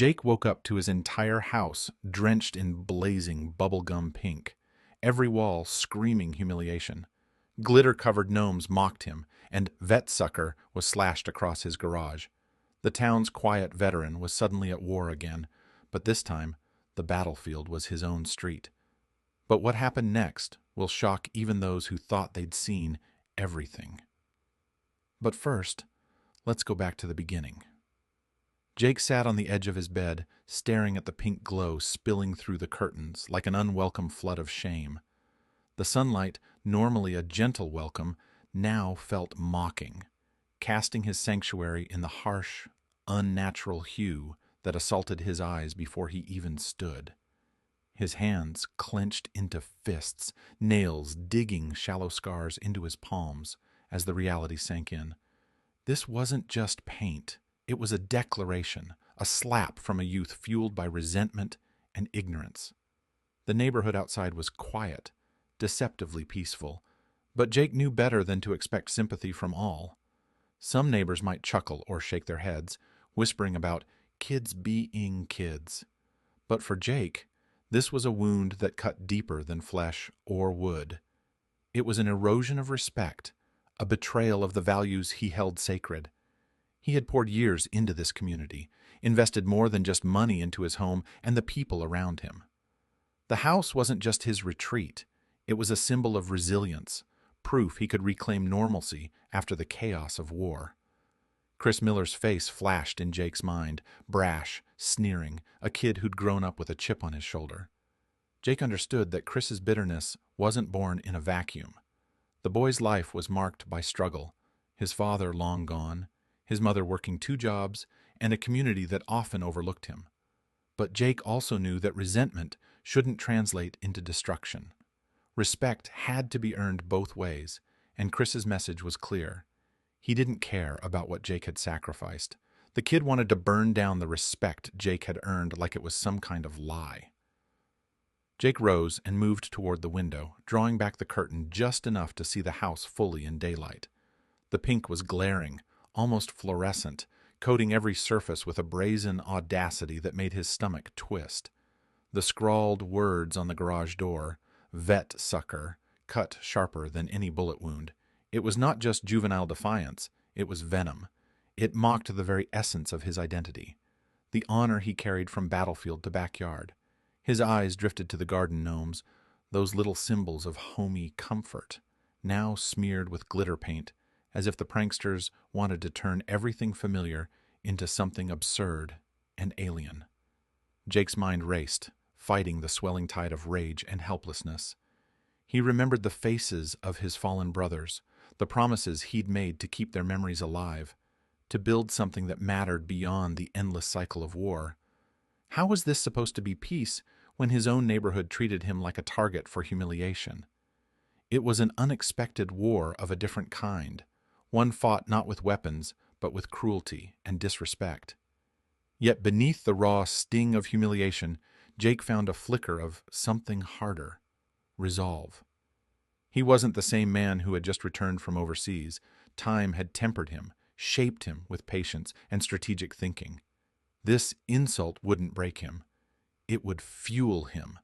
Jake woke up to his entire house drenched in blazing bubblegum pink, every wall screaming humiliation. Glitter-covered gnomes mocked him, and Vet Sucker was slashed across his garage. The town's quiet veteran was suddenly at war again, but this time the battlefield was his own street. But what happened next will shock even those who thought they'd seen everything. But first, let's go back to the beginning. Jake sat on the edge of his bed, staring at the pink glow spilling through the curtains like an unwelcome flood of shame. The sunlight, normally a gentle welcome, now felt mocking, casting his sanctuary in the harsh, unnatural hue that assaulted his eyes before he even stood. His hands clenched into fists, nails digging shallow scars into his palms as the reality sank in. This wasn't just paint. It was a declaration, a slap from a youth fueled by resentment and ignorance. The neighborhood outside was quiet, deceptively peaceful, but Jake knew better than to expect sympathy from all. Some neighbors might chuckle or shake their heads, whispering about kids being kids. But for Jake, this was a wound that cut deeper than flesh or wood. It was an erosion of respect, a betrayal of the values he held sacred. He had poured years into this community, invested more than just money into his home and the people around him. The house wasn't just his retreat. It was a symbol of resilience, proof he could reclaim normalcy after the chaos of war. Chris Miller's face flashed in Jake's mind, brash, sneering, a kid who'd grown up with a chip on his shoulder. Jake understood that Chris's bitterness wasn't born in a vacuum. The boy's life was marked by struggle, his father long gone, his mother working 2 jobs, and a community that often overlooked him. But Jake also knew that resentment shouldn't translate into destruction. Respect had to be earned both ways, and Chris's message was clear. He didn't care about what Jake had sacrificed. The kid wanted to burn down the respect Jake had earned like it was some kind of lie. Jake rose and moved toward the window, drawing back the curtain just enough to see the house fully in daylight. The pink was glaring, almost fluorescent, coating every surface with a brazen audacity that made his stomach twist. The scrawled words on the garage door, "Vet Sucker," cut sharper than any bullet wound. It was not just juvenile defiance, it was venom. It mocked the very essence of his identity, the honor he carried from battlefield to backyard. His eyes drifted to the garden gnomes, those little symbols of homey comfort, now smeared with glitter paint, as if the pranksters wanted to turn everything familiar into something absurd and alien. Jake's mind raced, fighting the swelling tide of rage and helplessness. He remembered the faces of his fallen brothers, the promises he'd made to keep their memories alive, to build something that mattered beyond the endless cycle of war. How was this supposed to be peace when his own neighborhood treated him like a target for humiliation? It was an unexpected war of a different kind, one fought not with weapons, but with cruelty and disrespect. Yet beneath the raw sting of humiliation, Jake found a flicker of something harder: resolve. He wasn't the same man who had just returned from overseas. Time had tempered him, shaped him with patience and strategic thinking. This insult wouldn't break him. It would fuel him.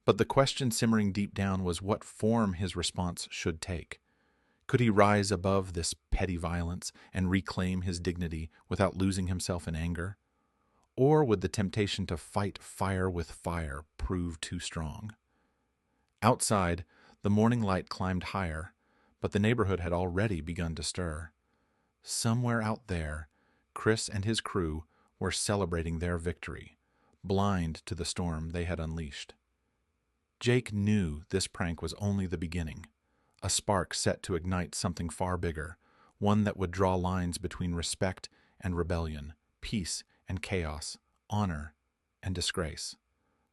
But the question simmering deep down was what form his response should take. Could he rise above this petty violence and reclaim his dignity without losing himself in anger? Or would the temptation to fight fire with fire prove too strong? Outside, the morning light climbed higher, but the neighborhood had already begun to stir. Somewhere out there, Chris and his crew were celebrating their victory, blind to the storm they had unleashed. Jake knew this prank was only the beginning, a spark set to ignite something far bigger, one that would draw lines between respect and rebellion, peace and chaos, honor and disgrace.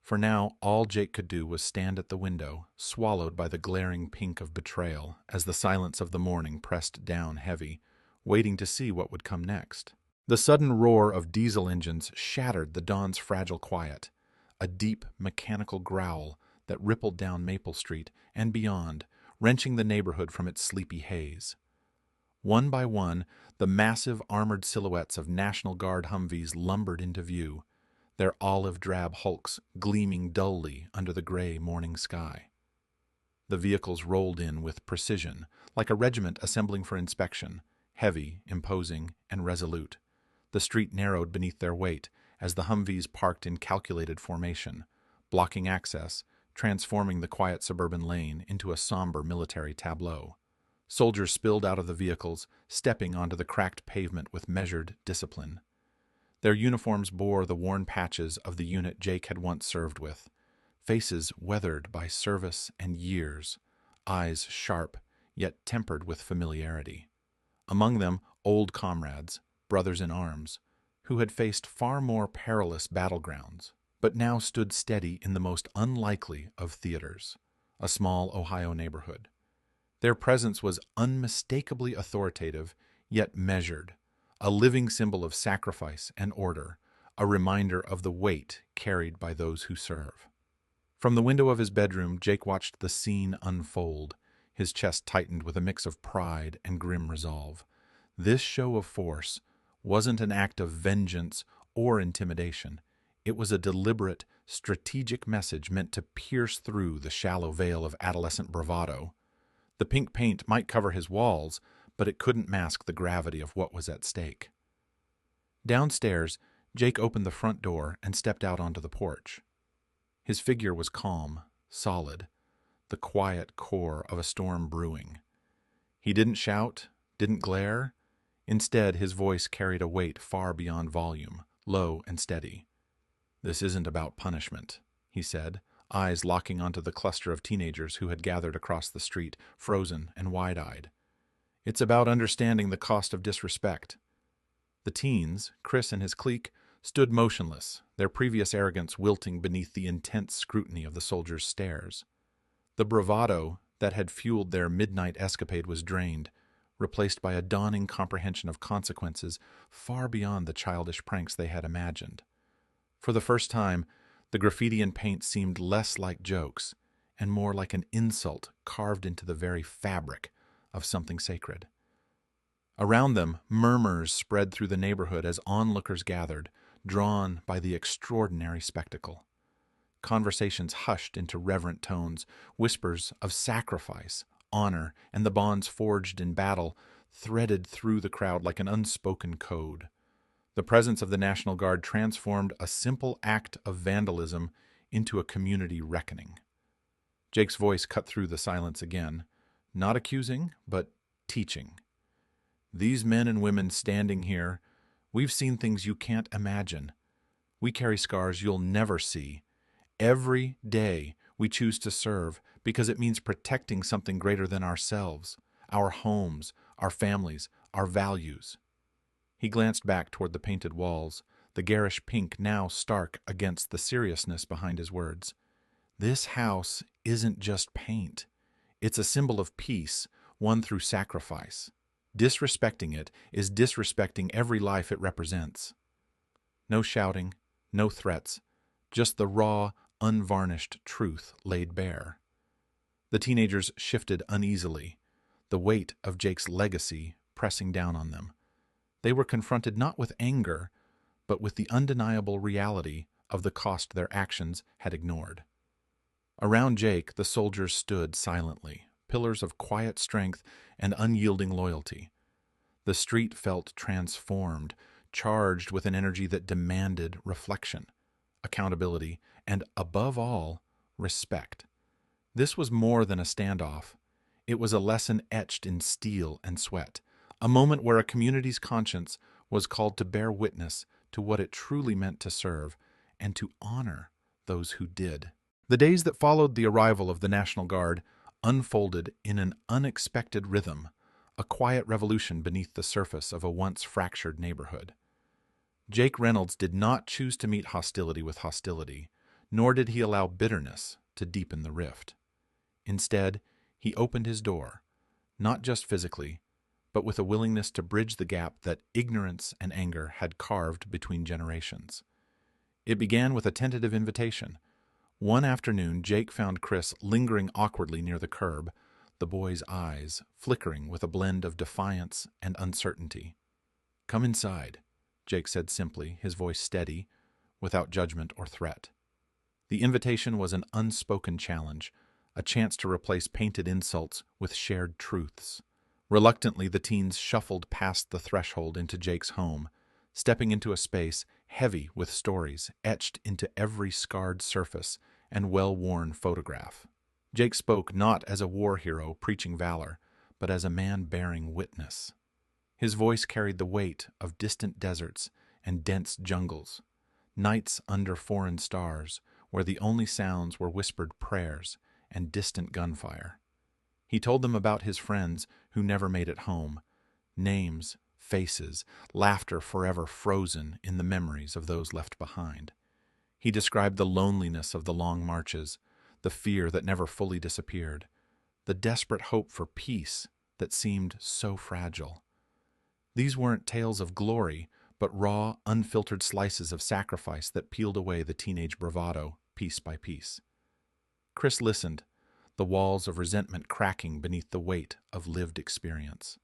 For now, all Jake could do was stand at the window, swallowed by the glaring pink of betrayal as the silence of the morning pressed down heavy, waiting to see what would come next. The sudden roar of diesel engines shattered the dawn's fragile quiet, a deep mechanical growl that rippled down Maple Street and beyond, wrenching the neighborhood from its sleepy haze. One by one, the massive armored silhouettes of National Guard Humvees lumbered into view, their olive-drab hulks gleaming dully under the gray morning sky. The vehicles rolled in with precision, like a regiment assembling for inspection, heavy, imposing, and resolute. The street narrowed beneath their weight as the Humvees parked in calculated formation, blocking access, transforming the quiet suburban lane into a somber military tableau. Soldiers spilled out of the vehicles, stepping onto the cracked pavement with measured discipline. Their uniforms bore the worn patches of the unit Jake had once served with, faces weathered by service and years, eyes sharp, yet tempered with familiarity. Among them, old comrades, brothers in arms, who had faced far more perilous battlegrounds, but now stood steady in the most unlikely of theaters, a small Ohio neighborhood. Their presence was unmistakably authoritative, yet measured, a living symbol of sacrifice and order, a reminder of the weight carried by those who serve. From the window of his bedroom, Jake watched the scene unfold, his chest tightened with a mix of pride and grim resolve. This show of force wasn't an act of vengeance or intimidation. It was a deliberate, strategic message meant to pierce through the shallow veil of adolescent bravado. The pink paint might cover his walls, but it couldn't mask the gravity of what was at stake. Downstairs, Jake opened the front door and stepped out onto the porch. His figure was calm, solid, the quiet core of a storm brewing. He didn't shout, didn't glare. Instead, his voice carried a weight far beyond volume, low and steady. "This isn't about punishment," he said, eyes locking onto the cluster of teenagers who had gathered across the street, frozen and wide-eyed. "It's about understanding the cost of disrespect." The teens, Chris and his clique, stood motionless, their previous arrogance wilting beneath the intense scrutiny of the soldiers' stares. The bravado that had fueled their midnight escapade was drained, replaced by a dawning comprehension of consequences far beyond the childish pranks they had imagined. For the first time, the graffiti and paint seemed less like jokes and more like an insult carved into the very fabric of something sacred. Around them, murmurs spread through the neighborhood as onlookers gathered, drawn by the extraordinary spectacle. Conversations hushed into reverent tones, whispers of sacrifice, honor, and the bonds forged in battle threaded through the crowd like an unspoken code. The presence of the National Guard transformed a simple act of vandalism into a community reckoning. Jake's voice cut through the silence again, not accusing, but teaching. "These men and women standing here, we've seen things you can't imagine. We carry scars you'll never see. Every day we choose to serve because it means protecting something greater than ourselves, our homes, our families, our values." He glanced back toward the painted walls, the garish pink now stark against the seriousness behind his words. "This house isn't just paint. It's a symbol of peace, won through sacrifice. Disrespecting it is disrespecting every life it represents." No shouting, no threats, just the raw, unvarnished truth laid bare. The teenagers shifted uneasily, the weight of Jake's legacy pressing down on them. They were confronted not with anger, but with the undeniable reality of the cost their actions had ignored. Around Jake, the soldiers stood silently, pillars of quiet strength and unyielding loyalty. The street felt transformed, charged with an energy that demanded reflection, accountability, and, above all, respect. This was more than a standoff. It was a lesson etched in steel and sweat, a moment where a community's conscience was called to bear witness to what it truly meant to serve and to honor those who did. The days that followed the arrival of the National Guard unfolded in an unexpected rhythm, a quiet revolution beneath the surface of a once fractured neighborhood. Jake Reynolds did not choose to meet hostility with hostility, nor did he allow bitterness to deepen the rift. Instead, he opened his door, not just physically, but with a willingness to bridge the gap that ignorance and anger had carved between generations. It began with a tentative invitation. One afternoon, Jake found Chris lingering awkwardly near the curb, the boy's eyes flickering with a blend of defiance and uncertainty. "Come inside," Jake said simply, his voice steady, without judgment or threat. The invitation was an unspoken challenge, a chance to replace painted insults with shared truths. Reluctantly, the teens shuffled past the threshold into Jake's home, stepping into a space heavy with stories etched into every scarred surface and well-worn photograph. Jake spoke not as a war hero preaching valor, but as a man bearing witness. His voice carried the weight of distant deserts and dense jungles, nights under foreign stars, where the only sounds were whispered prayers and distant gunfire. He told them about his friends who never made it home, names, faces, laughter forever frozen in the memories of those left behind. He described the loneliness of the long marches, the fear that never fully disappeared, the desperate hope for peace that seemed so fragile. These weren't tales of glory, but raw, unfiltered slices of sacrifice that peeled away the teenage bravado piece by piece. Chris listened, the walls of resentment cracking beneath the weight of lived experience.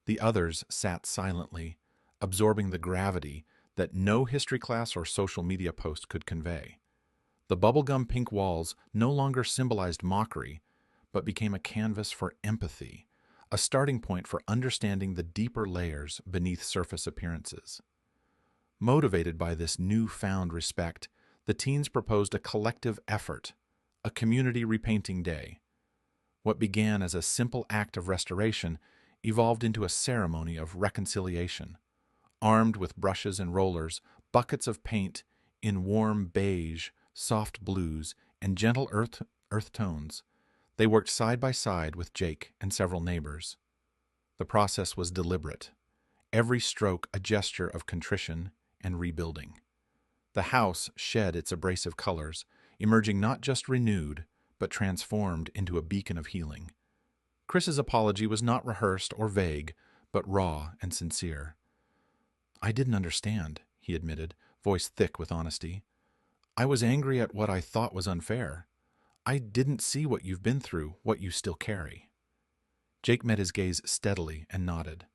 The others sat silently, absorbing the gravity that no history class or social media post could convey. The bubblegum pink walls no longer symbolized mockery, but became a canvas for empathy, a starting point for understanding the deeper layers beneath surface appearances. Motivated by this newfound respect, the teens proposed a collective effort, a community repainting day. What began as a simple act of restoration evolved into a ceremony of reconciliation. Armed with brushes and rollers, buckets of paint in warm beige, soft blues, and gentle earth tones, they worked side by side with Jake and several neighbors. The process was deliberate, every stroke a gesture of contrition and rebuilding. The house shed its abrasive colors, emerging not just renewed, but transformed into a beacon of healing. Chris's apology was not rehearsed or vague, but raw and sincere. "I didn't understand," he admitted, voice thick with honesty. "I was angry at what I thought was unfair. I didn't see what you've been through, what you still carry." Jake met his gaze steadily and nodded.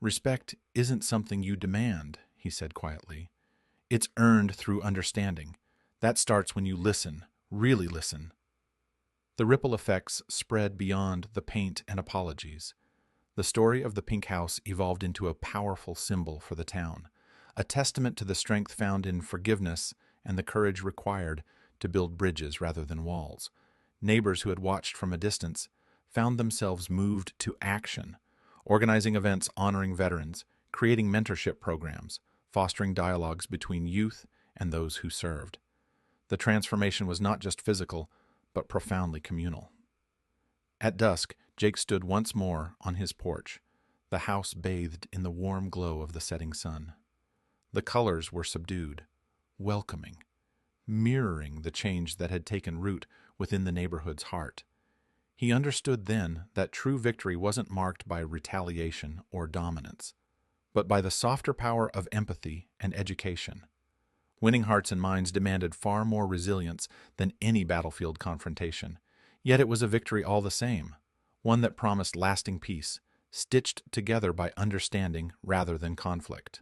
"Respect isn't something you demand," he said quietly. "It's earned through understanding. That starts when you listen, really listen." The ripple effects spread beyond the paint and apologies. The story of the pink house evolved into a powerful symbol for the town, a testament to the strength found in forgiveness and the courage required to build bridges rather than walls. Neighbors who had watched from a distance found themselves moved to action, organizing events honoring veterans, creating mentorship programs, fostering dialogues between youth and those who served. The transformation was not just physical, but profoundly communal. At dusk, Jake stood once more on his porch, the house bathed in the warm glow of the setting sun. The colors were subdued, welcoming, mirroring the change that had taken root within the neighborhood's heart. He understood then that true victory wasn't marked by retaliation or dominance, but by the softer power of empathy and education. Winning hearts and minds demanded far more resilience than any battlefield confrontation, yet it was a victory all the same, one that promised lasting peace, stitched together by understanding rather than conflict.